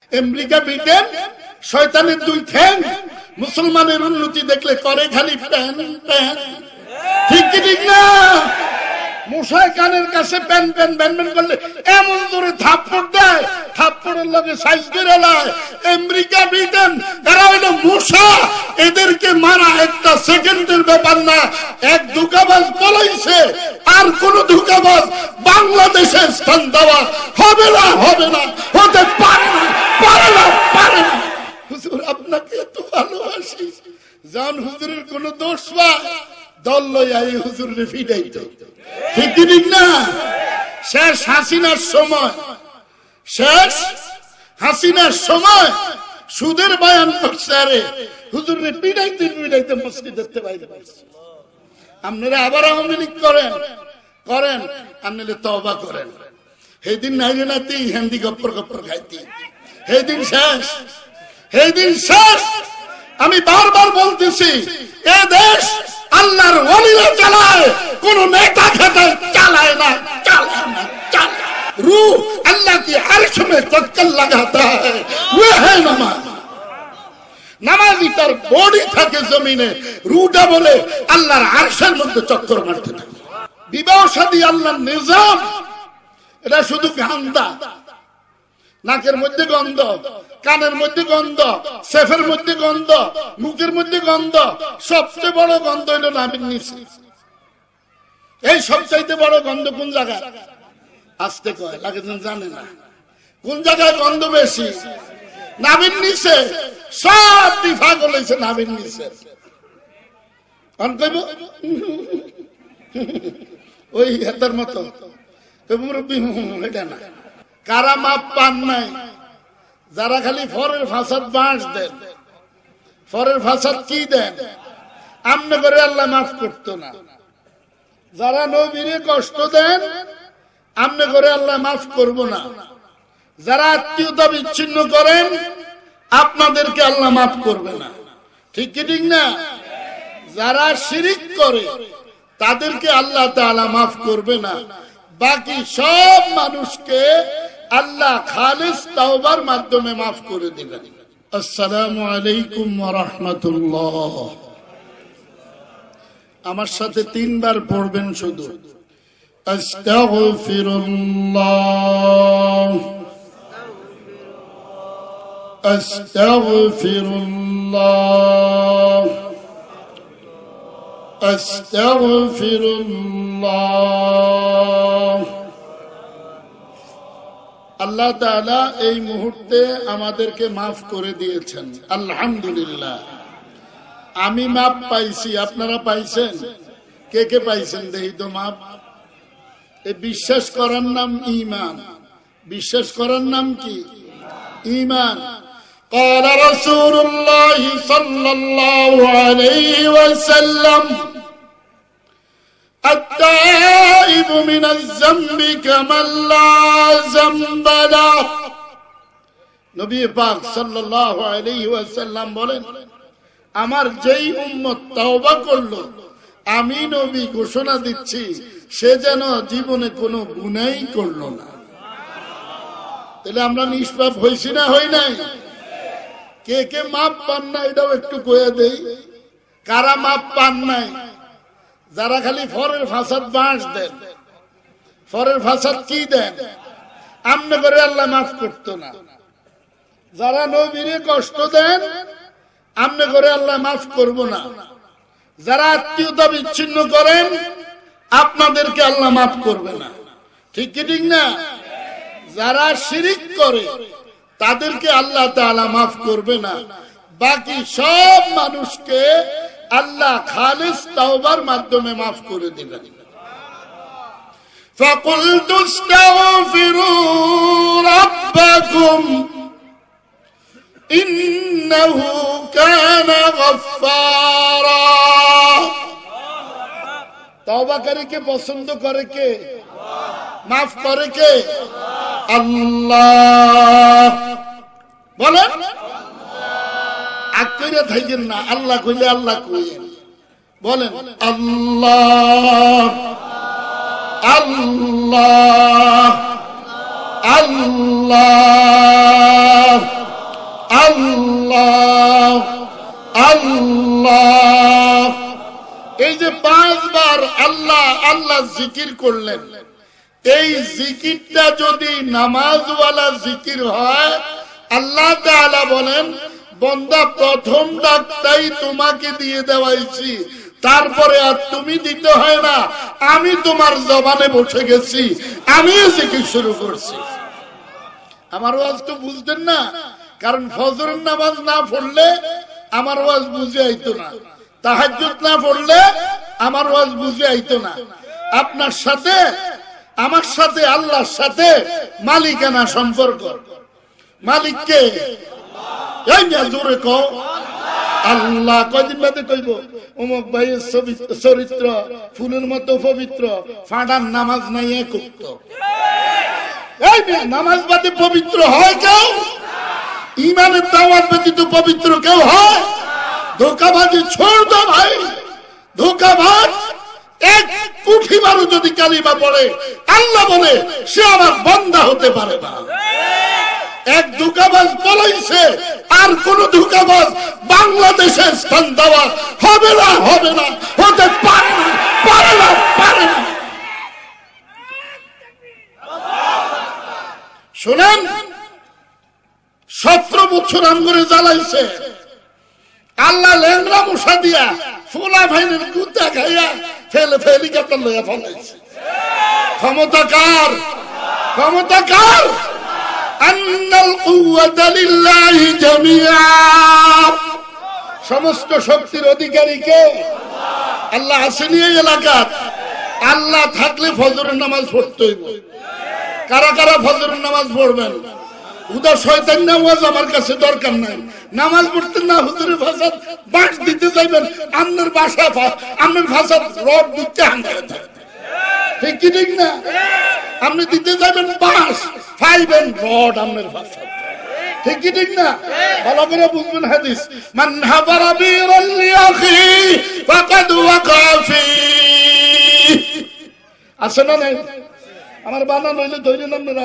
America Britain শয়তানের দুই ঠ্যাং, মুসলমানের উন্নতি দেখলে করে খালি প্যান প্যান। ঠিক কি ঠিক না? মশায় কানের কাছে প্যান প্যান প্যান প্যান করলে এমন জোরে থাপ্পড় দেয়, থাপ্পড়ের লগে সাইজ করে লায়। আমেরিকা ব্রিটেন এরা হইলো মশা, এদেরকে মারা একটা সেকেন্ডের ব্যাপার না। এক ধোঁকাবাজ পলাইছে, আর কোন ধোঁকাবাজ বাংলাদেশের স্থান দেওয়া হবে না, হবে না, হতে পারে না, পারে না, পারে না। হুজুর আপনাকে এত ভালোবাসি, জান হুজুরের কোন দোষ পায় দল লইয়া এই হুজুরের ফিরাইতো। ঠিক ঠিক না? শেষ হাসিনার সময়, শেষ হাসিনার সময় সুদের বয়ান করছে, আরে হুজুরের পিড়াইতে পিড়াইতে মসজিদের বাইরে পাইছে। আপনারা আবার আওয়ামী লীগ করেন করেন, আপনারা তওবা করেন। সেদিন নাইলে নাতি হিন্দি গপ্পর গপ্পর খাইতি, সেদিন শেষ, সেদিন শেষ। আমি বারবার বলতেছি, এ দেশ আল্লাহর ওলিরা চালায়, কোন নেতা খেতে চালায় না, চালায় না, চালায়। रूह अल्लाह की अर्श में चक्कर लगाता है, वो है नमाज। নামাজি তার বডি থাকে জমিনে, রুটা বলে আল্লাহর আরশের মধ্যে চক্কর মারতে থাকে। বিবাহ শাদী আল্লাহর নিজাম, এটা শুধু গান্দা। নাকের মধ্যে গন্ধ, কানের মধ্যে গন্ধ, সেফের মধ্যে গন্ধ, মুখের মধ্যে গন্ধ। সবচেয়ে বড় গন্ধ হইল নাভির নিচে। এই সবচাইতে বড় গন্ধ কোন জায়গায়? আসতে কয় লাগে জানে না কোন জায়গায় গন্ধ বেশি। নাভির নিচে। সব বিভাগ হয়েছে নাভির নিচে। ওই হেতার মতো এটা না। কারা মাপ পান নাই? যারা খালি ফরের ফাসাদ বাঁশ দেন। ফরের ফাসাদ কি দেন? আমনে করে আল্লাহ মাফ করতো না। যারা নবীরে কষ্ট দেন, আমনে করে আল্লাহ মাফ করব না। যারা আত্মীয়তা বিচ্ছিন্ন করেন, আপনাদেরকে আল্লাহ মাফ করবে না। ঠিক কি ঠিক না? যারা শিরিক করে, তাদেরকে আল্লাহ তাআলা মাফ করবে না। বাকি সব মানুষকে আল্লাহ খালিস তাওবার মাধ্যমে মাফ করে দিবেন। আসসালামু আলাইকুম ওয়া রাহমাতুল্লাহ। আমার সাথে 3 বার পড়বেন শুধু। আস্তাগফিরুল্লাহ, আস্তাগফিরুল্লাহ, আস্তাগফিরুল্লাহ। আল্লাহ তাআলা এই মুহূর্তে আমাদেরকে মাফ করে দিয়েছেন, আলহামদুলিল্লাহ। আমি মাপ পাইছি, আপনারা পাইছেন? কে কে পাইছেন দেখি তো মাপ। এই বিশ্বাস করার নাম ঈমান। বিশ্বাস করার নাম কি? ঈমান। قال رسول الله صلى الله عليه وسلم التائب من الذنب كمن لا ذنب له। নবী পাক সাল্লাল্লাহু আলাইহি ওয়াসাল্লাম বলেন, আমার যেই উম্মত তওবা করলো, আমি নবী ঘোষণা দিচ্ছি সে যেন জীবনে কোনো গুনাহ করলো না। তাহলে আমরা নিষ্পাপ হইছি না হই নাই? কে কে মাপ পান না এটাও একটু কয়ে দেই। কারা মাপ পান নাই? যারা খালি ফরের ফাসাদ বাঁশ দেন। ফরের ফাসাদ কি দেন? আমনে করে আল্লাহ মাফ করতো না। যারা নবীরে কষ্ট দেন, আমনে করে আল্লাহ মাফ করব না। যারা আত্মীয়তা বিচ্ছিন্ন করেন, আপনাদেরকে আল্লাহ মাফ করবে না। ঠিক কি ঠিক না? যারা শিরিক করে, তাদেরকে আল্লাহ তাআলা মাফ করবে না। বাকি সব মানুষকে আল্লাহ খালিস তাওবার মাধ্যমে মাফ করে দিবেন। فَقُلْتُ اسْتَغْفِرُوا رَبَّكُمْ إِنَّهُ كَانَ غَفَّارًا। তওবাকারীকে পছন্দ করে কে? মাফ করে কে? আল্লাহ। বলেন আকিরা থাকেন না, আল্লাহ কইলে আল্লাহ কইেন। বলেন আল্লাহ, আল্লাহ, আল্লাহ আল্লাহ আল্লাহ। এই যে 5 বার আল্লাহ আল্লাহ জিকির করলেন, এই জিকিরটা যদি নামাজওয়ালা জিকির হয়, আল্লাহ তাআলা বলেন বান্দা প্রথম ডাকটাই তোমাকে দিয়ে দেওয়াইছি, তারপরে আর তুমি দিতে হয় না, আমি তোমার জবানে বসে গেছি, আমি জিকির শুরু করছি। আমার ওয়াজ তো বুঝতেন না, কারণ ফজরের নামাজ না পড়লে আমার ওয়াজ বুঝে আইতো না, তাহাজ্জুদ না পড়লে আমার ওয়াজ বুঝে আইতো না। আপনার সাথে আমার সাথে আল্লাহর সাথে মালিকানা সম্পর্ক। মালিককে এই জোরে কও আল্লাহ। কয়দিন বাদে কইব অমুক ভাইয়ের চরিত্র ফুলের মতো পবিত্র, ফাঁড়ার নামাজ নাই এক উক্ত। এই নামাজ বাদে পবিত্র হয় কেউ? ইমানের দাওয়াত ব্যতীত পবিত্র কেউ হয়? ধোঁকাবাজি ছোড় দাও ভাই, ধোঁকাবাজ এক কুঠিবারও যদি কালিমা পড়ে আল্লাহ বলে সে আমার বান্দা হতে পারে না। এক ধোঁকাবাজ বলাইছে, আর কোন ধোঁকাবাজ বাংলাদেশে স্থান দেওয়া হবে না, হবে না, হতে পারে না, পারে না, পারে না। শুনেন, 17 বছর আমগরে জ্বালাইছে আল্লাহ, লেংরা মশা দিয়া ফুলা ভাইনের কুত্তা খাইয়া ফেলে হেলিকপ্টার লইয়া ফলাইছে। ক্ষমতা কার? ক্ষমতা কার? আন্নাল কুওয়াতা লিল্লাহি জামিআ। সমস্ত শক্তির অধিকারী কে? আল্লাহ। আসেনি এই এলাকার? আল্লাহ থাকলে ফজরের নামাজ পড়তে হইব। কারা কারা ফজরের নামাজ পড়বেন? উদা শয়তান নামাজ আমার কাছে দরকার নাই। নামাজ পড়তে না হুজুরের ভাষা বাঁশ দিতে যাইবেন, আপনার বাসা আপনার ভাষা রড দিতে হাঙ্গারে থাকবে, ঠিক কি ঠিক না? আপনি দিতে যাবেন বাঁশ, পাইবেন রড আপনার ভাষা, ঠিক কি ঠিক না? ভালো করে বুঝবেন হাদিস, মান হাবারা বিরাল লিআখি ফাকাদ ওয়াকা ফি। আছে না নাই? আমার বানান হইলে ধরে আপনারা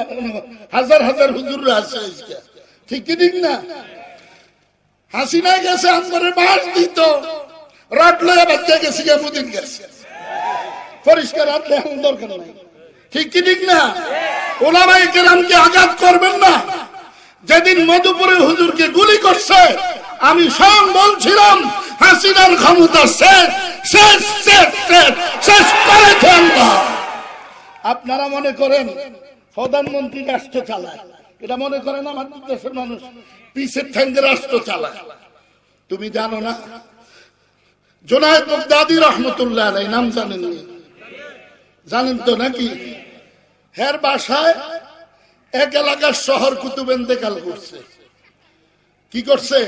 হাজার হাজার হুজুররা আছে, ঠিক কি ঠিক না? হাসিনা গেছে আমারে বাস দিত, রড লয়ে বাচ্চা গেছে, মুদিন গেছে, পরিষ্কার হাত লেখার দরকার নাই, ঠিক কি ঠিক না? ওলামায়ে কেরামকে আঘাত করবেন না। যেদিন মধুপুরে হুজুরকে গুলি করছে আমি স্বয়ং বলছিলাম হাসিনার ক্ষমতা শেষ শেষ শেষ শেষ শেষ করেছে আল্লাহ। আপনারা মনে করেন প্রধানমন্ত্রী রাষ্ট্র চালায়, এটা মনে করেন আমাদের দেশের মানুষ পিছের ঠ্যাঙ্গে রাষ্ট্র চালায়। তুমি জানো না জুনায়েদ বাগদাদী রহমতুল্লাহ আলাইহি নাম জানেননি? জানেন তো নাকি? হের বাসায় এক এলাকার শহর কুতুব ইন্তেকাল করছে। কি করছে?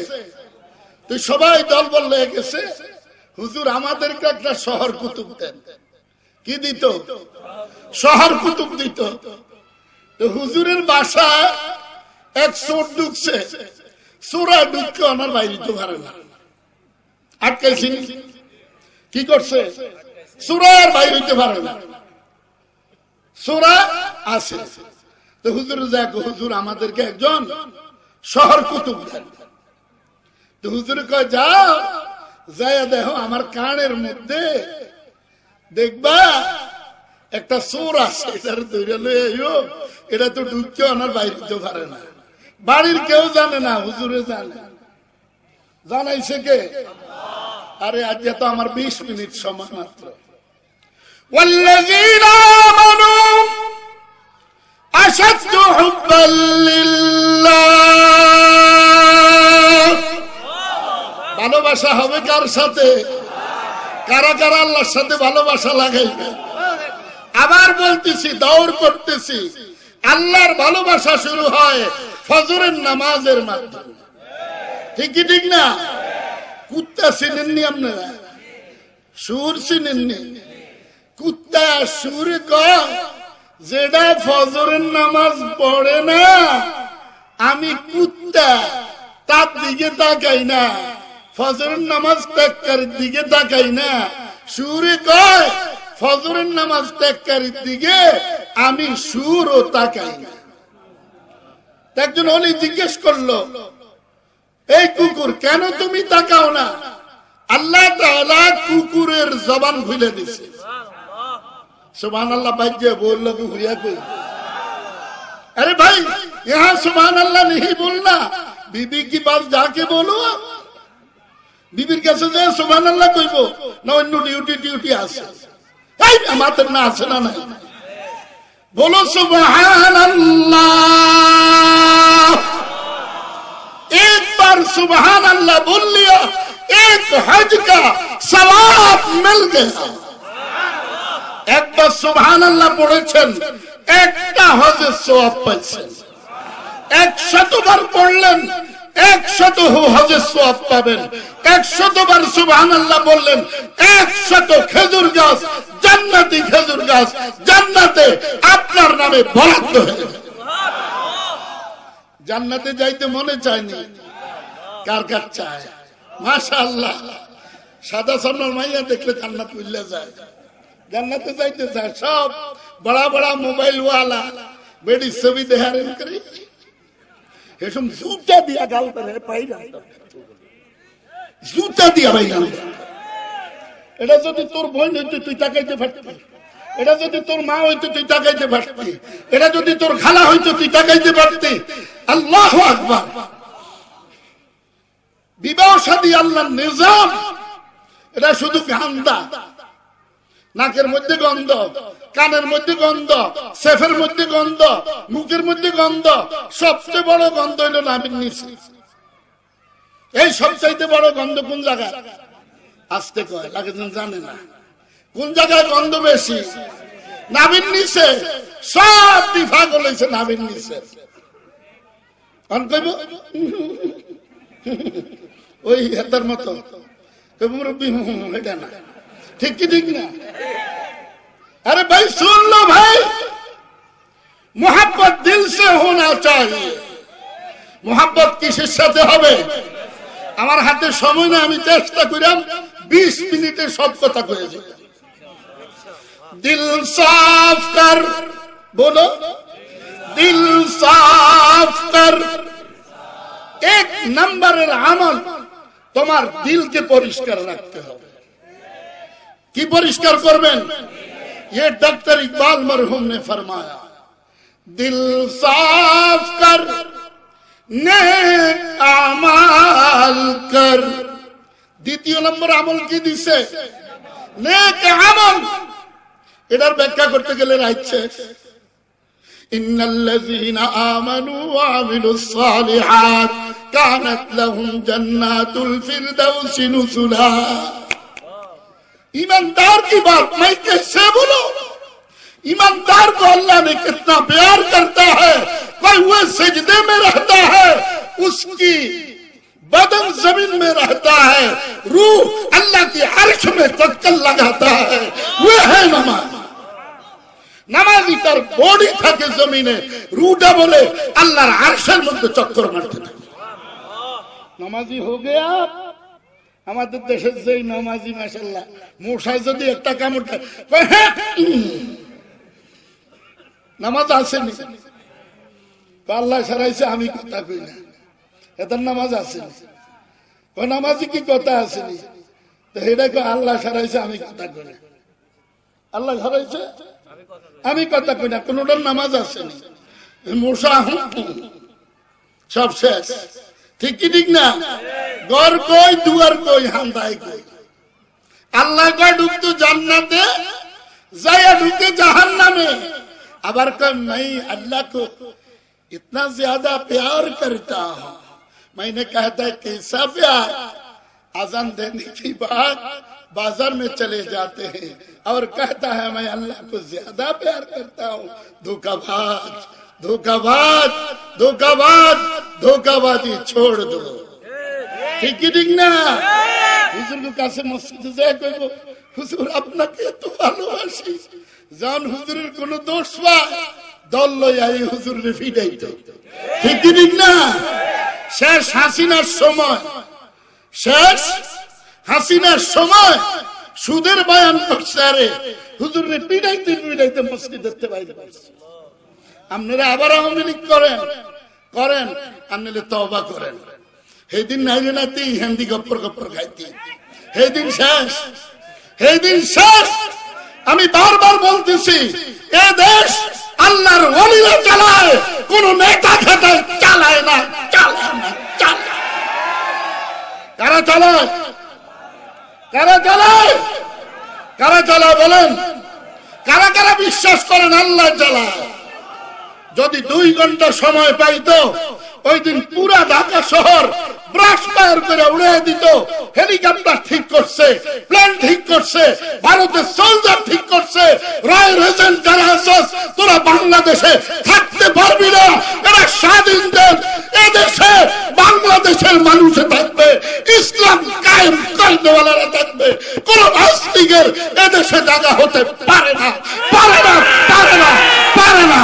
তো সবাই দল বল হয়ে গেছে, হুজুর আমাদেরকে একটা শহর কুতুব দেন। কি দিত? শহর কুতুব দিত। তো হুজুরের বাসায় এক চোর ঢুকছে, চোরা ঢুককে ওনার বাইরে তো পারে না, আটকাইছি। কি করছে? চোরার বাইরে হইতে পারে না, চোরা আছে। তো হুজুর যাক, হুজুর আমাদেরকে একজন শহর কুতুব দেন। তো হুজুর কয় যাও, যাইয়া দেখো আমার কানের মধ্যে দেখবা একটা চোর আছে, এটার ধরে লয়ে আইও, এটা তো ঢুকতে ওনার বাইরে দিতে পারে না। বাড়ির কেউ জানে না, হুজুরে জানে। জানাইছে কে? আরে আজ তো আমার 20 মিনিট সময় মাত্র। ওয়াল্লাযীনা আমানু আশাদ্দু হুব্বাল লিল্লাহ। ভালোবাসা হবে কার সাথে? কারা কারা আল্লাহর সাথে ভালোবাসা লাগাইবে? আবার বলতেছি, দৌড় করতেছি, আল্লাহর ভালোবাসা শুরু হয় ফজরের নামাজের মাধ্যমে, ঠিক কি ঠিক না? কুত্তা চিনেননি আপনারা? সুর চিনেননি? কুত্তা সুর কয় যেটা ফজরের নামাজ পড়ে না, আমি কুত্তা তার দিকে তাকাই না, ফজরের নামাজ ত্যাগকারীর দিকে তাকাই না। সুরে কয় ফজরের নামাজ ত্যাগকারীর দিকে আমি সুরও তাকাই না। একজন অলি জিজ্ঞেস করলো, এই কুকুর কেন তুমি তাকাও না? আল্লাহ তাআলা কুকুরের জবান খুলে দিছে। সুবহানাল্লাহ ভাইকে বললো কি হুইয়া কই? अरे भाई यहाँ सुभान अल्लाह नहीं बोलना, बीबी की बात जाके बोलो। बीबीर कैसे जाए सुभान अल्लाह कोई बो ना ड्यूटी ड्यूटी आसे हमारे ना आसे ना नहीं बोलो सुभान अल्लाह। एक बार सुभान अल्लाह बोल लिया, एक हज का सवाब मिल गया। एक बार सुभान अल्लाह पढ़ेছেন, একটা হজের সওয়াব পাইছেন। 100 বার পড়লেন, 100 হজের সওয়াব পাবেন। 100 বার সুবহানাল্লাহ বললেন, 100 খেজুর গাছ, জান্নাতি খেজুর গাছ জান্নাতে আপনার নামে বরাদ্দ হয়ে যাবে। জান্নাতে যাইতে মনে চায়নি, কার কার চায়? মাশাআল্লাহ, সাদা সামনের মাইয়া দেখলে জান্নাত মিলে যায়, জান্নাতে যাইতে চায়। সব बड़ा बड़ा मोबाइल वाला बेटी सभी देहारें करे हेसम जूता दिया गाल पर है पाई जाता जूता दिया भाई गाल এটা যদি তোর বোন হইতো তুই তাকাইতে পারতি, এটা যদি তোর মা হইতো তুই তাকাইতে পারতি, এটা যদি তোর খালা হইতো তুই তাকাইতে পারতি। আল্লাহু আকবার। বিবাহ শাদী আল্লাহর নিজাম, এটা শুধু গান্দা। নাকের মধ্যে গন্ধ, কানের মধ্যে গন্ধ, সেফের মধ্যে গন্ধ, মুখের মধ্যে গন্ধ। সবচেয়ে বড় গন্ধ হইল নাভির নিচে। এই সবচাইতে বড় গন্ধ কোন জায়গায়? আসতে কয় লাগে জানে না কোন জায়গায় গন্ধ বেশি? নাভির নিচে। সব বিভাগ হয়েছে নাভির নিচে। ওই হেতার মতো মুরব্বী এটা না, ঠিক কি ঠিক না? अरे भाई सुन लो भाई, मोहब्बत दिल से होना चाहिए। मोहब्बत किसের সাথে হবে? আমার হাতে সময় না, আমি চেষ্টা করিলাম 20 মিনিটে সব কথা কয়ে যাব। দিল সাফ কর, বলো দিল সাফ কর। এক নম্বরের আমল তোমার দিলকে পরিষ্কার রাখতে হবে। কি পরিষ্কার করবেন? ये डॉक्टर इकबाल मरहूम ने फरमाया, दिल साफ कर नेक अमाल कर। দ্বিতীয় নম্বর আমল কি দিছে? নেক আমল। এটার ব্যাখ্যা করতে গেলে রাইছে ইন্নাল্লাযীনা আমানু ওয়া আমিলুস সালিহাত কানাত লাহুম জান্নাতুল ফিরদাউসি নুজুলা। ईमानदार की बात मैं कैसे बोलूं? ईमानदार को अल्लाह ने कितना प्यार करता है। कोई वो सजदे में रहता है, उसकी बदन जमीन में रहता है, रूह अल्लाह की अर्श में चक्कर लगाता है, वो है नमाज। नमाजी तार बॉडी থাকে জমিনে, রুহটা বলে আল্লাহর আরশের মধ্যে চক্কর মারতে থাকে। नमाजी हो गया। আমাদের দেশের যে নামাজি মাশাআল্লাহ মশায় যদি একটা কামড় খায় নামাজ আসেনি, আল্লাহ সারাইছে আমি কথা কই না, এটার নামাজ আসেনি। ও নামাজি কি কথা আসেনি? তো এটা আল্লাহ সারাইছে আমি কথা কই না, আল্লাহ সারাইছে আমি কথা কই না, কোনটার নামাজ আসেনি। মশা সব শেষ। ঠিক কি ঠিক না? ঘর কই দুয়ার কই হান্দাই কই। আল্লাহ কয় ঢুকতো জান্নাতে, जाया ढूके जहन्नम में। अबर कब मैं अल्लाह को इतना ज्यादा प्यार करता हूँ। मैंने कहता है कैसा प्यार? आजान देने की बात बाजार में चले जाते हैं और कहता है मैं अल्लाह को ज्यादा प्यार करता हूँ। धोखाबाज धोखाबाज धोखाबाज धोखाबाजी छोड़ दो। ठीक है ठीक ना? हुजूर को कैसे मस्जिद से कोई हुजूर अपना के तो ভালোবাসি জান হুজুরের কোন দোষ পায় দল লই আই হুজুরের ফিডাই তো। ঠিক ঠিক না? শেষ হাসিনার সময় শেষ হাসিনার সময় সুদের বয়ান করছে আরে হুজুরের পিডাইতে পিডাইতে মসজিদেতে বাইরে বসে। আপনারা আবার আওয়ামী লীগ করেন করেন আর নিলে তওবা করেন। সেই দিন নাইলে নাতি হিন্দি গপ্পর গপ্পর খাইতি, সেই দিন শেষ, সেই দিন শেষ। আমি বারবার বলতেছি, এ দেশ আল্লাহর ওলিরা চালায়, কোন নেতা খেতে চালায় না, চালায় না, চালায়। কারা চালায়? কারা চালায়? কারা চালায় বলেন? কারা কারা বিশ্বাস করেন আল্লাহ চালায়? যদি 2 ঘন্টা সময় পাইতো ওই দিন পুরা ঢাকা শহর ব্রাশ ফায়ার করে উড়ে দিত। হেলিকপ্টার ঠিক করছে, প্লেন ঠিক করছে, ভারতের সোলজার ঠিক করছে। রয় রেজেন্ট যারা আছস তোরা বাংলাদেশে থাকতে পারবি না, এরা স্বাধীন দেশ, এদেশে বাংলাদেশের মানুষে থাকবে, ইসলাম কায়েম কায়দাওয়ালারা থাকবে। কোন নাস্তিকের এদেশে জায়গা হতে পারে না, পারে না, পারে না, পারে না।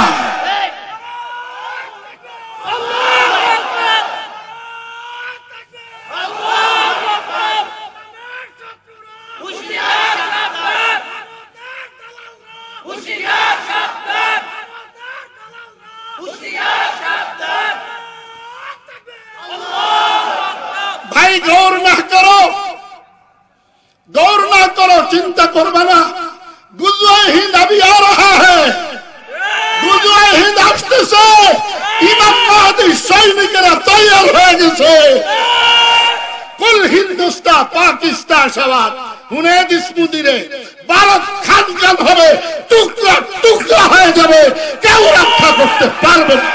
भाई गौर ना करो, गौर ना करो, चिंता करबा ना। गुज़वाए हिंद अभी आ रहा है, गुज़वाए हिंद আসতেছে। ইমাম মাহদী সৈনিকেরা তৈরি হয়ে গেছে। কুল হিন্দুস্তান পাকিস্তান সবার হুনেদিস মুদিরে ভারত খান খান হবে, টুকরা টুকরা হয়ে যাবে, কেউ রক্ষা করতে পারবে না।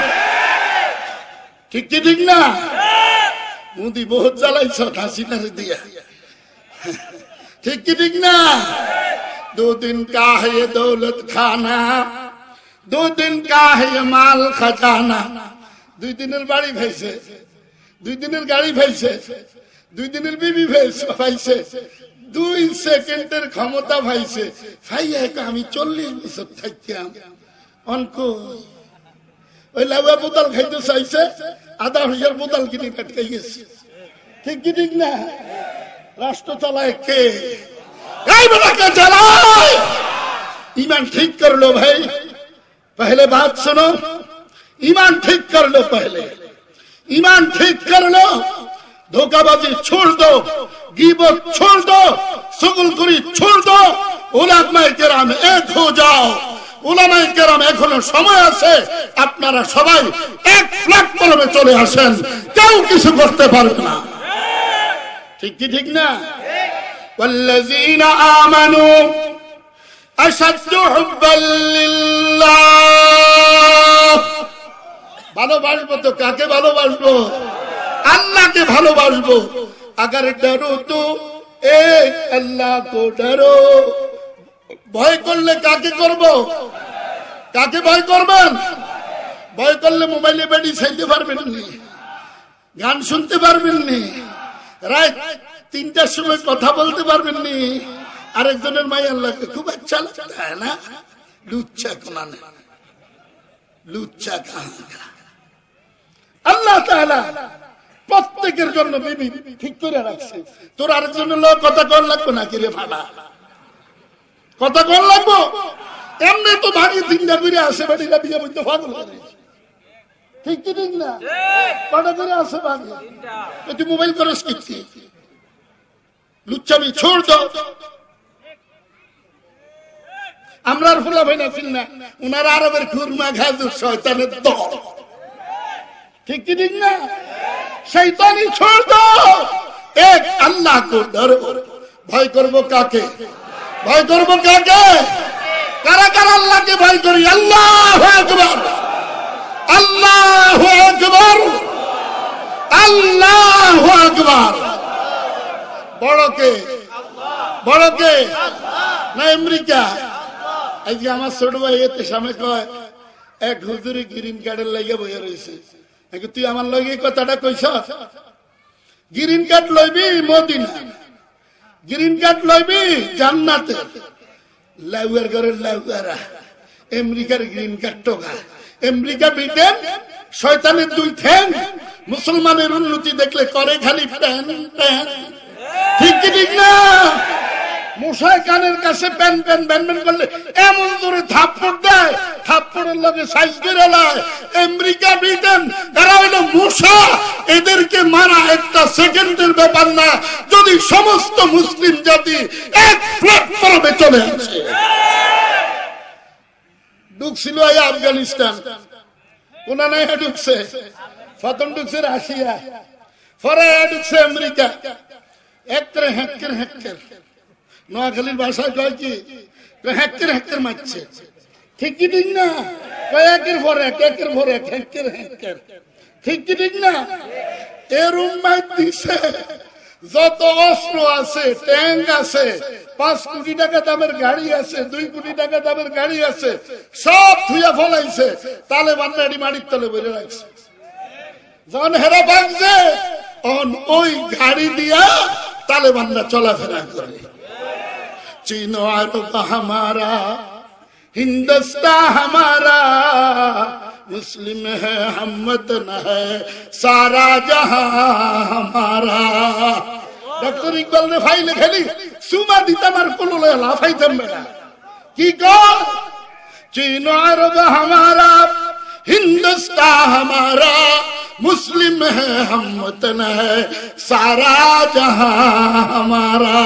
ঠিক কি ঠিক না? মোদি বহুত জ্বালাইছ হাসিনারে দিয়া, ঠিক কি ঠিক না? 2 दिन का है ये दौलत खाना, 2 दिन का है ये माल खजाना। 2 দিনের বাড়ি ভাইছে, 2 দিনের গাড়ি ভাইছে, 2 দিনের বিবি ভাইছে, 2 সেকেন্ডের ক্ষমতা ভাইছে। ভাইয়া আমি 40 বছর থাকতাম অনক ওই লাউয়া বোতল খাইতে চাইছে, 1000 বোতল কিনে পেটকে গেছে। ঠিক কি ঠিক না? রাষ্ট্র চালায় কে? এই বেটাকে চালায়। ईमान ठीक कर लो भाई, पहले बात सुनो, ईमान ठीक कर लो, पहले ईमान ठीक कर लो। धोखाबाजी छोड़ दो, गीबत छोड़ दो, सुगलखोरी छोड़ दो। उलामाए केराम एक हो जाओ। उलामाए केराम एखोनो समय आछे, आपनारा सबाई एक प्ल्যাটফর্মে চলে আসেন, কেউ কিছু করতে পারবে না। ঠিক কি ঠিক না? والذين آمنوا أشد حبا لله। ভালোবাসবো তো কাকে ভালোবাসবো? আল্লাহকে ভালোবাসবো। अगर डरो तो एक अल्लाह को डरो। ভয় করলে কাকে করব? কাকে ভয় করবেন? ভয় করলে মোবাইলে বেডি চাইতে পারবেন না, গান শুনতে পারবেন না, রাত 3টার সময় কথা বলতে পারবেন না। আরেকজনের মাই আল্লাহকে খুব আচ্ছা লাগতা है ना। লুচ্চা কোনা না, লুচ্চা কাহা। আল্লাহ তাআলা প্রত্যেকের জন্য বিবি ঠিক করে রাখছে। তোর আরেকজনের লোক কথা কর লাগবে না, কিরে ফাড়া কথা কর লাগবো? এমনি তো ভাগে 3টা করে আসে, বাড়িরা বিয়ে বলতে পাগল হয়ে গেছে। ঠিক কি ঠিক না? কটা করে আসে ভাগে? তুই মোবাইল করস কি? লুচ্চামি ছোড় দাও। আমরা আর ফুলা ভাই না ফিল না, উনারা আরবের খুরমা খাজুর শয়তানের দল। ঠিক কি ঠিক না? শয়তানি ছোড় দাও, এক আল্লাহ কো ডরো। ভয় করব কাকে? ভয় করব কাকে? কারা কারা আল্লাহকে ভয় করি? আল্লাহু আকবার, আল্লাহু আকবার, আল্লাহু আকবার। বড়কে বড়কে না আমেরিকা? আজকে আমার ছোট ভাই এতে সামনে কয়, এক হুজুরি গ্রিন কার্ডের লাগিয়ে বইয়া রয়েছে। তুই আমার লগে কথাটা কইছ? গ্রিন কার্ড লইবি মদিনা, গ্রিন কার্ড লইবি জান্নাতে। লাউয়ার ঘরের লাউয়ারা আমেরিকার গ্রিন কার্ড টোকা। আমেরিকা ব্রিটেন শয়তানের 2 ঠ্যাং। মুসলমানের উন্নতি দেখলে করে খালি প্যান প্যান। ঠিক কি ঠিক না? মশায় কানের কাছে প্যান প্যান ব্যান ব্যান করলে এমন জোরে থাপ্পড় দেয়, থাপ্পড়ের লগে সাইজ করে লায়। আমেরিকা ব্রিটেন এরা হইলো মশা, এদেরকে মারা একটা সেকেন্ডের ব্যাপার না। যদি সমস্ত মুসলিম জাতি এক প্ল্যাটফর্মে চলে আসে, ঢুকছিল আফগানিস্তান, কোনা নাই ঢুকছে, প্রথম ঢুকছে রাশিয়া, পরে ঢুকছে আমেরিকা। একটা হ্যাক্কের হ্যাক্কের, নোয়াখালীর ভাষায় কয় কি, হ্যাক্কের হ্যাক্কের মারছে, ঠিক কি ঠিক না? একের পর এক, একের পর এক, হ্যাক্কের হ্যাক্কের, ঠিক কি ঠিক না? এর উম্মাদ দিছে যত অস্ত্র আছে, ট্যাঙ্ক আছে, 5 কোটি টাকা দামের গাড়ি আছে, 2 কোটি টাকা দামের গাড়ি আছে, সব ধুইয়া ফলাইছে। তালেবান রেডি মাটির তলে বলে রাখছে। যখন হেরা ভাঙছে ওই গাড়ি দিয়া তালেবানরা চলাফেরা করে। चीन अरब हमारा, हिंदुस्तान हमारा, मुस्लिम है हम वतन है सारा जहां हमारा। डॉक्टर इकबाल ने फाइल खेली सुमा दीता मार कोलो ले लाफाई थमेला की को चीन अरब हमारा, हिंदुस्तान हमारा, मुस्लिम है हम वतन है सारा जहां हमारा।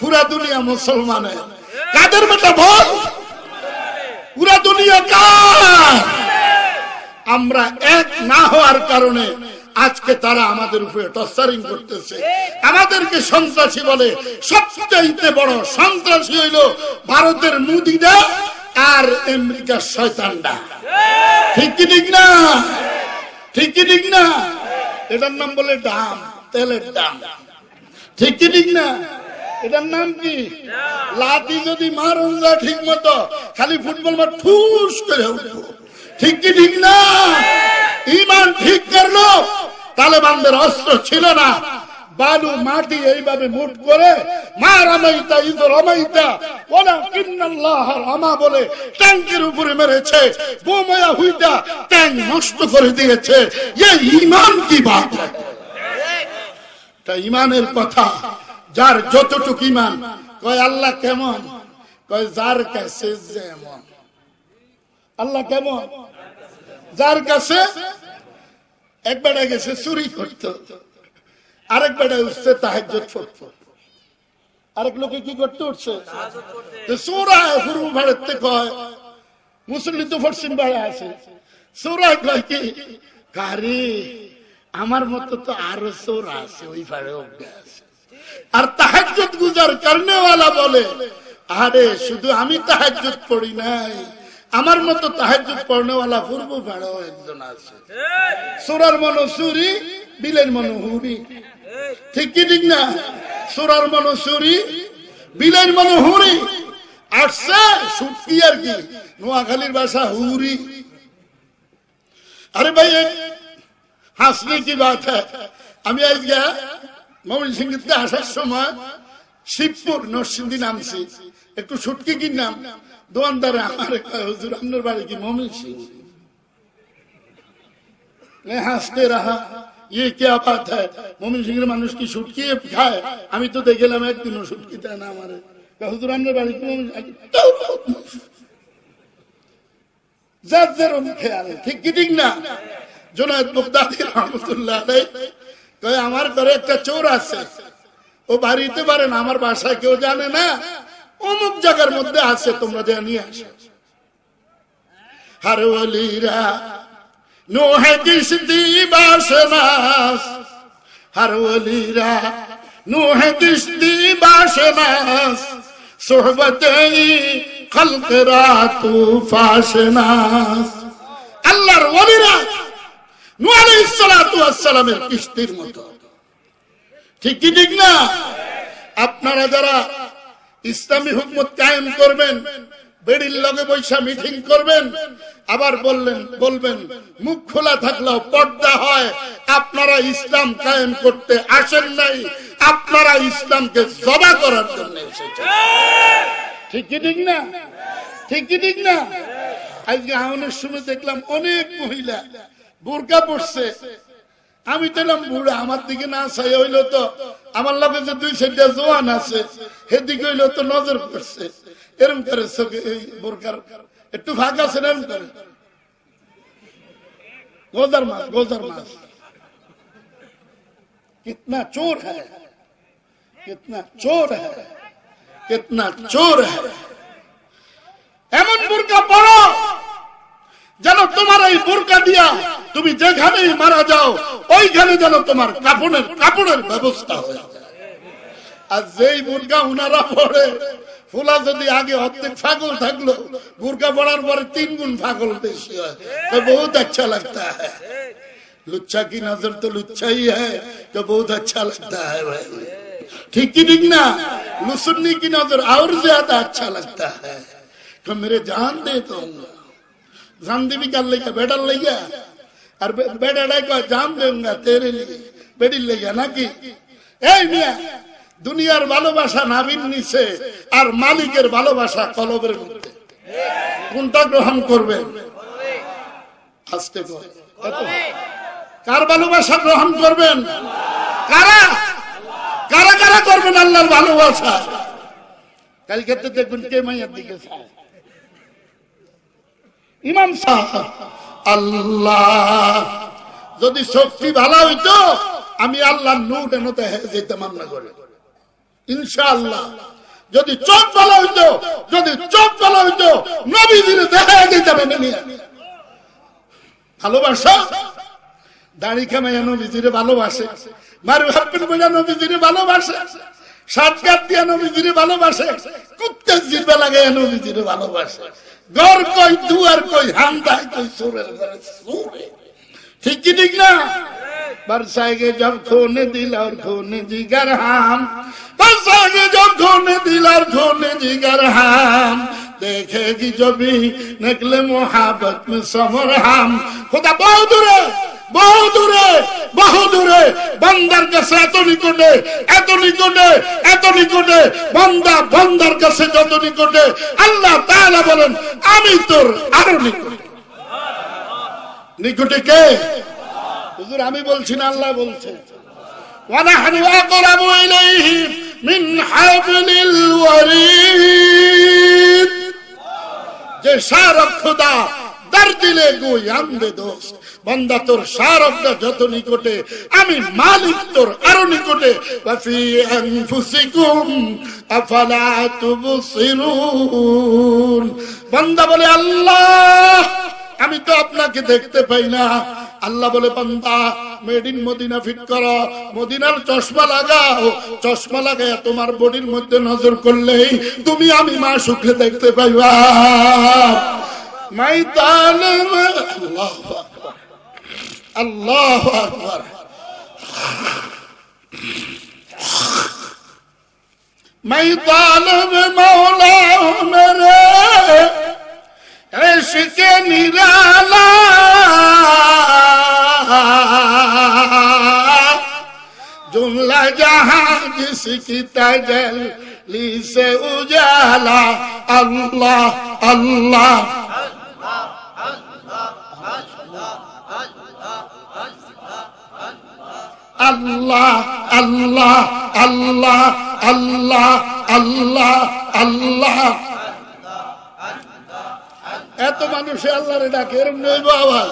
पूरा दुनिया मुसलमान है। कादर बेटा बोल, पूरा दुनिया का। আমরা এক না হওয়ার কারণে আজকে তারা আমাদের উপরে টর্চারিং করতেছে, আমাদেরকে সন্ত্রাসী বলে। সবচেয়ে বড় সন্ত্রাসী হইল ভারতের মোদিরা আর আমেরিকার শয়তানরা। ঠিক কি ঠিক না? ঠিক কি ঠিক না? এটার নাম বলে দাম, তেলের দাম। ঠিক কি ঠিক না? এটার নাম কি? লাঠি যদি মারুন না ঠিক মতো, খালি ফুটবল মাঠ ঠুস করে উঠবো। ঠিক কি ঠিক না? ইমান ঠিক করলো। তালেবানদের অস্ত্র ছিল না, বালু মাটি এইভাবে মুঠ করে মা রামাইতা ইদ রামাইতা ওয়ালাকিন্নাল্লাহ রামা বলে ট্যাঙ্কের উপরে মেরেছে। বোমায়া হুইটা ট্যাঙ্ক নষ্ট করে দিয়েছে। এই ঈমান কি বাত? তা ঈমানের কথা। যার যতটুকু ঈমান, কয় আল্লাহ কেমন, কয় যার কাছে যেমন। আল্লাহ কেমন? যার কাছে। এক বেটা গেছে চুরি করত, আরেক বেটা উঠছে তাহাজ্জুদ পড়তো, আরেক লোকে কি করতে উঠছে সূরায় পূর্ব ভারতে কয় মুসল্লি তো পশ্চিম পাড়ে আছে। সূরায় কয় কি কারি আমার মতো তো আরো সূরা আছে ওই পাড়ে আছে। আর তাহাজ্জুদ গুজার করনে वाला বলে আরে শুধু আমি তাহাজ্জুদ পড়ি নাই, আমার মতো তাহাজ্জুদ পড়নে वाला পূর্ব পাড়েও একজন আছে। সূরার মনো চুরি, বিলের মনো হুরি। ঠিক কি ঠিক না? সূরার মনো চুরি, বিলের মনো হুরি। আসছে সুটকি আর কি, নোয়াখালীর ভাষা হুরি। अरे भाई हंसने की बात है। আমি আজ গিয়া ময়মনসিংহতে আসার সময় শিবপুর নরসিংদী নামছি, একটু সুটকি কিনলাম। দোকানদারে আমার হুজুর আপনার বাড়ি কি ময়মনসিংহ? হাসতে রাহা ये क्या बात है, ময়মনসিংহের মানুষ কি সুটকি খায়? আমি তো দেখলাম একদিনও সুটকি দেয় না আমারে। হুজুর আপনার বাড়ি কি যার যেরকম খেয়াল। ঠিক কি ঠিক না? জুনায়েদ বাগদাদী রহমাতুল্লাহ আলাইহি কয় আমার ঘরে একটা চোর আছে, ও বাড়িতে পারে না, আমার বাসায় কেউ জানে না, অমুক জায়গার মধ্যে আছে, তোমরা যা নিয়ে আসো। हर वलीरा नूह किश्ती बाशनास, हर वलीरा नूह किश्ती बाशनास, सोहबते खल्क रातू फाशनास। আল্লাহর ওলিরা নূহ আলাইহিস সালাতু ওয়াস সালামের কিস্তির মতো। ঠিক কি ঠিক না? আপনারা যারা ইসলামী হুকুমত কায়েম করবেন, বেড়ির লগে বৈশা মিটিং করবেন, আবার বলবেন মুখ খোলা থাকলেও পর্দা হয়, আপনারা ইসলাম কায়েম করতে আসেন নাই, আপনারা ইসলামকে জবা করার জন্য এসেছেন। ঠিক কি ঠিক না? ঠিক কি ঠিক না? আজকে আহনের সময় দেখলাম অনেক মহিলা বোরকা পরছে, আমি তো এলাম বুড়া, আমার দিকে না চাই হইলো তো আমার লগে যে 2-4টা জোয়ান আছে সেদিকে হইলো তো নজর পড়ছে, এরম করে চোখে বোরকার একটু ফাঁক আছে এরম করে গোজার মাছ कितना चोर है, कितना चोर है, कितना चोर है। এমন বোরকা পরো যেন তোমার এই বোরকা দিয়া তুমি যেখানেই মারা যাও ওইখানে যেন তোমার কাপড়ের ব্যবস্থা হয়ে যায়। আর যেই বোরকা উনারা পড়ে ফুলা যদি আগে অর্ধেক পাগল থাকলো বোরকা পড়ার পরে 3 গুণ পাগল বেশি হয়, তো বহুত अच्छा लगता है। लुच्चा की नजर तो लुच्चा ही है तो बहुत अच्छा लगता है भाई, ठीक की ठीक ना। लुसन्नी की नजर और ज्यादा अच्छा लगता है। तो मेरे जान दे दूंगा, जान दी भी कर लेगा बेटा लेगा, और बेटा को जान दूंगा तेरे लिए बेटी लेगा ना कि मिया দুনিয়ার ভালোবাসা নাবির নিচে আর মালিকের ভালোবাসা কলবের মধ্যে, কোনটা গ্রহণ করবেন? আস্তে করে কার ভালোবাসা গ্রহণ করবেন? কারা কারা কারা করবেন আল্লাহর ভালোবাসা? কালকে তো দেখবেন কে মাইয়ার দিকে চায় ইমাম সাহেব। আল্লাহ যদি শক্তি ভালো হইতো আমি আল্লাহর নূর এনতে যেতাম না করে ইনশাআল্লাহ। যদি চোখ ভালো হইতো, যদি চোখ ভালো হইতো নবীজির দেখা যেতাম না। ভালোবাসা দাড়ি কামাইয়া নবীজিরে ভালোবাসে, মারু হাপ্পেন বইয়া নবীজিরে ভালোবাসে, সাতগাত দিয়া নবীজিরে ভালোবাসে, কুত্তে জিরবে লাগাইয়া নবীজিরে ভালোবাসে। ঘর কই দুয়ার কই হামদাই কই সুরের ঘরে সুরে, ঠিক কি ঠিক না? बरसाएगे जब खोने दिल और खोने जिगर हम, बरसाएगे जब खोने दिल और खोने जिगर हम, देखेगी जो भी निकले मोहब्बत में समर हम। खुदा बहुत दूरे बहुत दूरे बहुत दूरे बंदर কাছে এত নিকটে এত নিকটে এত নিকটে, বান্দা বান্দার কাছে যত নিকটে আল্লাহ তাআলা বলেন আমি তোর আরো নিকটে। নিকটে কে? হুজুর আমি বলছি না, আল্লাহ বলছে ওয়া নাহনু আকরাবু ইলাইহি মিন হাবলিল ওয়ারিদ। যে শারক খুদা দর দিলে গোয়ান দে দোস্ত, বান্দা তোর শারকটা যত নিকটে আমি মালিক তোর আরো নিকটে। ওয়া ফি আনফুসিকুম আফালা তুবসিরুন। বান্দা বলে আল্লাহ আমি তো আপনাকে দেখতে পাই না। আল্লাহ বলে বান্দা মেড ইন মদিনা ফিট করো, মদিনার চশমা লাগাও, চশমা লাগায় তোমার বডির মধ্যে নজর করলেই তুমি আমি মা সুখে দেখতে পাইবা। ময়দানে আল্লাহু আকবার আল্লাহু আকবার। ময়দানে মওলা মেরে इश्क़ निराला जुमला जहां जिसकी तजल्ली से उजाला। अल्लाह अल्लाह अल्लाह अल्लाह अल्लाह अल्लाह अल्लाह अल्लाह। এত মানুষে আল্লাহরে ডাকে, এরকম নইব আওয়াজ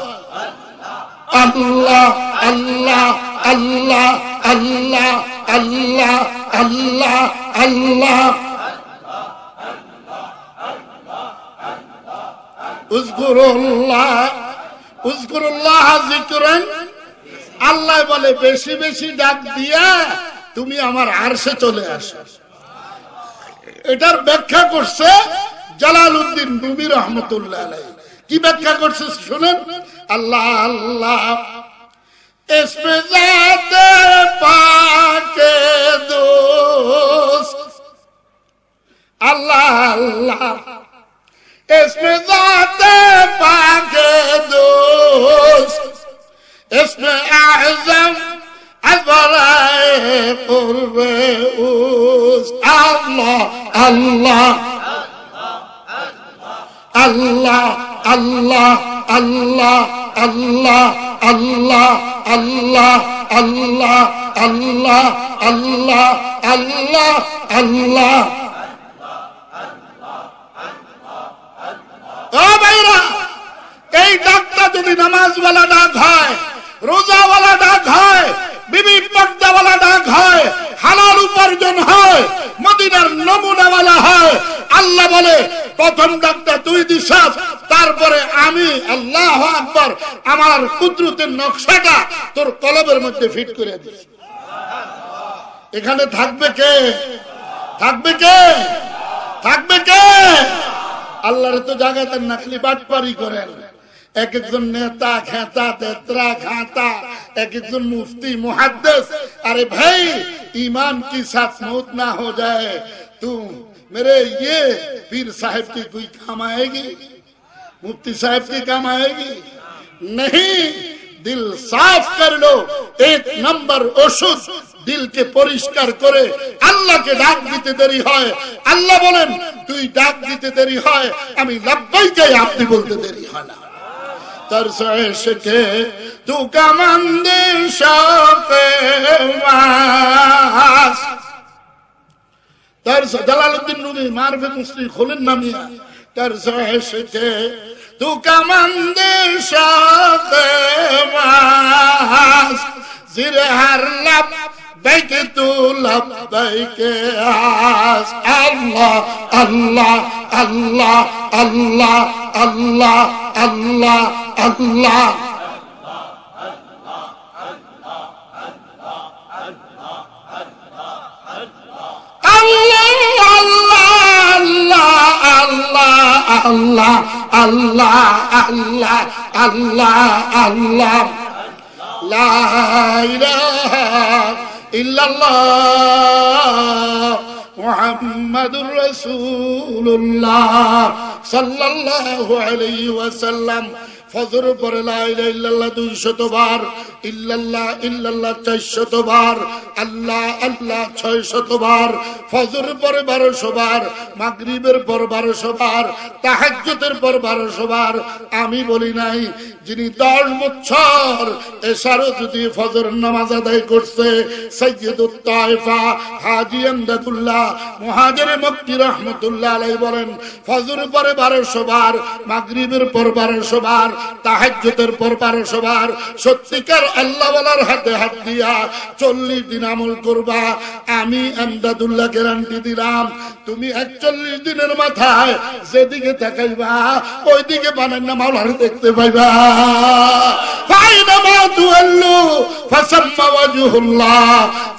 আল্লাহ আল্লাহ আল্লাহ আল্লাহ আল্লাহ আল্লাহ আল্লাহ। উযকুরুল্লাহ উযকুরুল্লাহ যিকরান। আল্লাহ বলে বেশি বেশি ডাক দিয়া তুমি আমার আরশে চলে আসো। এটার ব্যাখ্যা করছে জালালউদ্দিন রুমি রহমতুল্লাহ আলাইহি। কি ব্যাখ্যা করছে শুনেন। আল্লাহ আল্লাহ ইসমে জাতে পাকে দোস্ত, আল্লাহ আল্লাহ ইসমে জাতে পাকে দোস্ত, ইসমে আযম আযরায়ে কুরবে উস। আল্লাহ আল্লাহ আল্লাহ আল্লাহ আল্লাহ আল্লাহ আল্লাহ আল্লাহ আল্লাহ আল্লাহ আল্লাহ আল্লাহ আল্লাহ। ও ভাইরা, এই ডাকটা যদি নামাজওয়ালা ডাক হয়, রোজাওয়ালা ডাক হয়, বিবি পর্দাওয়ালা ডাক হয়, হালাল উপার্জন হয়, মদিনার নমুনাওয়ালা হয়, আল্লাহ বলে প্রথম ডাকটা তুই দিছাস, তারপরে আমি আল্লাহু আকবার আমার কুদরতের নকশাটা তোর কলবের মধ্যে ফিট করে দিছি। এখানে থাকবে কে? থাকবে কে? থাকবে কে? আল্লাহরে তো জাগাতেন না, খালি বাটপারি করেন। এক একজন নেতা খেতা তেত্রা খাতা, এক একজন মুফতি মুহাদ্দিস। আরে ভাই, ईमान की साथ मौत ना हो जाए तू मेरे ये पीर साहब की कोई काम आएगी, मुफ्ती साहब की काम आएगी नहीं। दिल साफ कर लो, एक नंबर ओषुध दिल के परिष्कार करे আল্লাহ কে ডাক দিতে দেরি হয়, আল্লাহ বলেন তুই ডাক দিতে দেরি হয়, আমি লাব্বাইকে আপনি বলতে দেরি হয় না। तरस इश्क़े तू कमंदे शौक़े मास। तरस जलालुद्दीन रूमी मारिफत मुस्लिम खोलन नामिया। तरस इश्क़े तू कमंदे शौक़े मास, ज़िर हर लब बैक तू लब्बैक आस। अल्लाह अल्लाह अल्लाह अल्लाह अल्लाह अल्लाह अल्लाह अल्लाह अल्लाह अल्लाह अल्लाह अल्लाह ला इलाहा इल्लल्लाह मुहम्मदुर रसूलुल्लाह सल्लल्लाहु अलैहि वसल्लम। फजर पर ला इलाहा इल्लल्लाह 200 बार, इल्लल्लाह इल्लल्लाह 400 बार, अल्लाह अल्लाह 600 बार, फजर पर 1200 बार, মাগরিবের পর 1200 বার, তাহাজ্জুদের পর 1200 বার। আমি বলি নাই, যিনি 10 বছর এশারও যদি ফজর নামাজ আদায় করছে, সাইয়্যিদুত তায়েফা হাজী আমদাদুল্লাহ মুহাজির মক্কি রাহমাতুল্লাহ আলাইহি বলেন, ফজর পরে 1200 বার, মাগরিবের পর 1200 বার, তাহাজ্জুদের পর 1200 বার। সত্যিকার আল্লাহ ওয়ালার হাতে হাত দিয়া 40 দিন আমল করবা, আমি আমদাদুল্লাহ গ্যারান্টি দিলাম, তুমি 41 দিনের মাথায় যেদিকে তাকাইবা ওইদিকে বানান না মাওলার দেখতে পাইবা। ফাইনামা তুআল্লু ফাসাম্মা ওয়াজহুল্লাহ,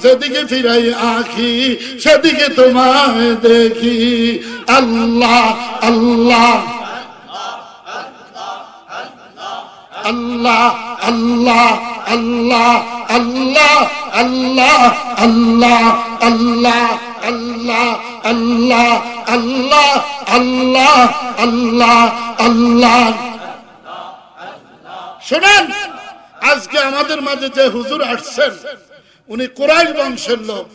যেদিকে ফিরাই আঁখি সেদিকে তোমায় দেখি। আল্লাহ আল্লাহ अल्लाह अल्लाह अल्लाह अल्लाह अल्लाह अल्लाह अल्लाह अल्लाह अल्लाह अल्लाह अल्लाह अल्लाह अल्लाह। শুনেন, আজকে আমাদের মাঝে যে হুজুর আসছেন উনি কুরাইশ বংশের লোক।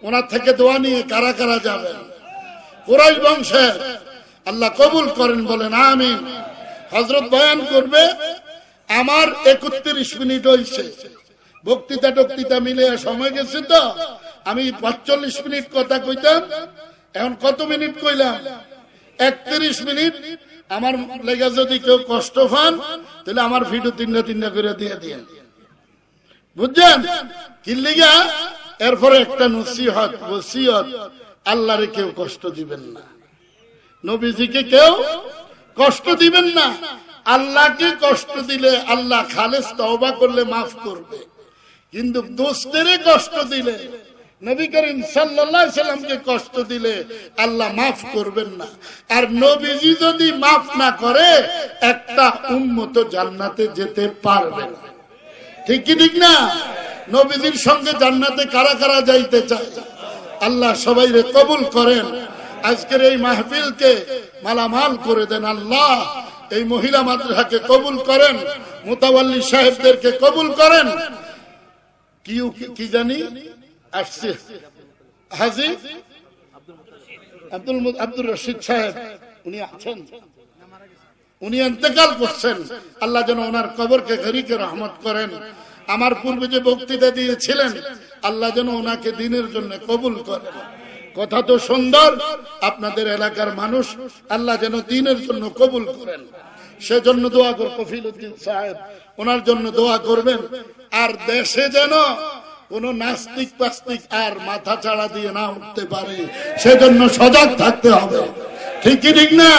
ওনার থেকে দোয়া নিয়ে কারা কারা যাবেন? কুরাইশ বংশের। আল্লাহ কবুল করেন, বলেন আমিন। হযরত বয়ান করবে, আমার 31 মিনিট হয়েছে, বক্তৃতা টক্তৃতা মিলে সময় গেছে, তো আমি 45 মিনিট কথা কইতাম, এখন কত মিনিট কইলাম? 31 মিনিট। আমার লেগে যদি কেউ কষ্ট পান তাহলে আমার ভিডিও 3টা করে দিয়ে দিন, বুঝছেন কি লিগা? এরপরে একটা নসিহত ওসিয়ত, আল্লাহরে কেউ কষ্ট দিবেন না, নবীজিকে কেউ কষ্ট দিবেন না। আল্লাহকে কষ্ট দিলে আল্লাহ খালেস তওবা করলে মাফ করবে, কিন্তু দোস্তেরে কষ্ট দিলে, নবী করিম সাল্লাল্লাহু আলাইহি সাল্লামকে কষ্ট দিলে আল্লাহ মাফ করবেন না। আর নবীজি যদি মাফ না করে একটা উম্মত জান্নাতে যেতে পারবে না। ঠিক কি ঠিক না? নবীজির সঙ্গে জান্নাতে কারা কারা যাইতে চায়? আল্লাহ সবাইরে কবুল করেন। আজকের এই মাহফিলকে মালামাল করে দেন আল্লাহ। এই মহিলা মাদ্রাসাকে কবুল করেন, মুতাওয়াল্লি সাহেবদেরকে কবুল করেন। কি জানি আসছে হাজী আব্দুর রশিদ সাহেব, উনি আছেন, উনি ইন্তেকাল করছেন, আল্লাহ যেন ওনার কবরকে গরিকে রহমত করেন। আমার পূর্বে যে বক্তৃতা দিয়েছিলেন, আল্লাহ যেন ওনাকে দিনের জন্য কবুল করেন। কথা তো সুন্দর, আপনাদের এলাকার মানুষ আল্লাহ যেন দিনের জন্য কবুল করেন, সেজন্য দোয়া কর। কফিল উদ্দিন সাহেব, ওনার জন্য দোয়া করবেন। আর দেশে যেন কোন নাস্তিক পাস্তিক আর মাথা চাড়া দিয়ে না উঠতে পারে, সেজন্য সজাগ থাকতে হবে। ঠিক কি ঠিক না?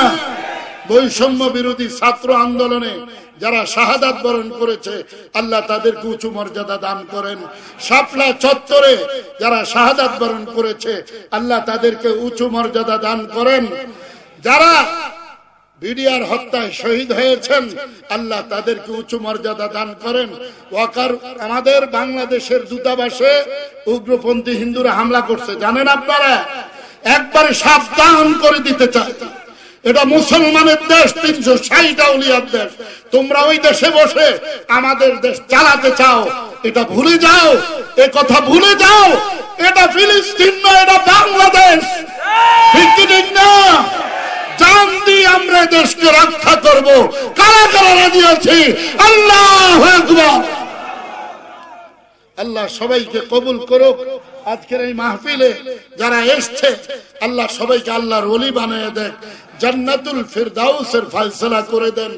বৈষম্য বিরোধী ছাত্র আন্দোলনে যারা শাহাদাত বরণ করেছে, আল্লাহ তাদেরকে উঁচু মর্যাদা দান করেন। শাপলা চত্বরে যারা শাহাদাত বরণ করেছে, আল্লাহ তাদেরকে উঁচু মর্যাদা দান করেন। যারা বিডিআর হত্যায় শহীদ হয়েছেন, আল্লাহ তাদেরকে উঁচু মর্যাদা দান করেন। ওয়াকার আমাদের বাংলাদেশের দূতাবাসে উগ্রপন্থী হিন্দুরা হামলা করছে, জানেন আপনারা? একবারে সাবধান করে দিতে চাই, এটা মুসলমানের দেশ, 360 আউলিয়ার দেশ। তোমরা ওই দেশে বসে আমাদের দেশ চালাতে চাও, এটা ভুলে যাও, এ কথা ভুলে যাও। এটা ফিলিস্তিন নয়, এটা বাংলাদেশ। ঠিক কি ঠিক না? জান দিয়ে আমরা দেশকে রক্ষা করব। কারা কারা রাজি আছি? আল্লাহু আকবার। আল্লাহ সবাইকে কবুল করুক। আজকের এই মাহফিলে যারা এসছে, আল্লাহ সবাইকে আল্লাহর ওলি বানিয়ে দেন, জান্নাতুল ফিরদাউসের ফয়সালা করে দেন।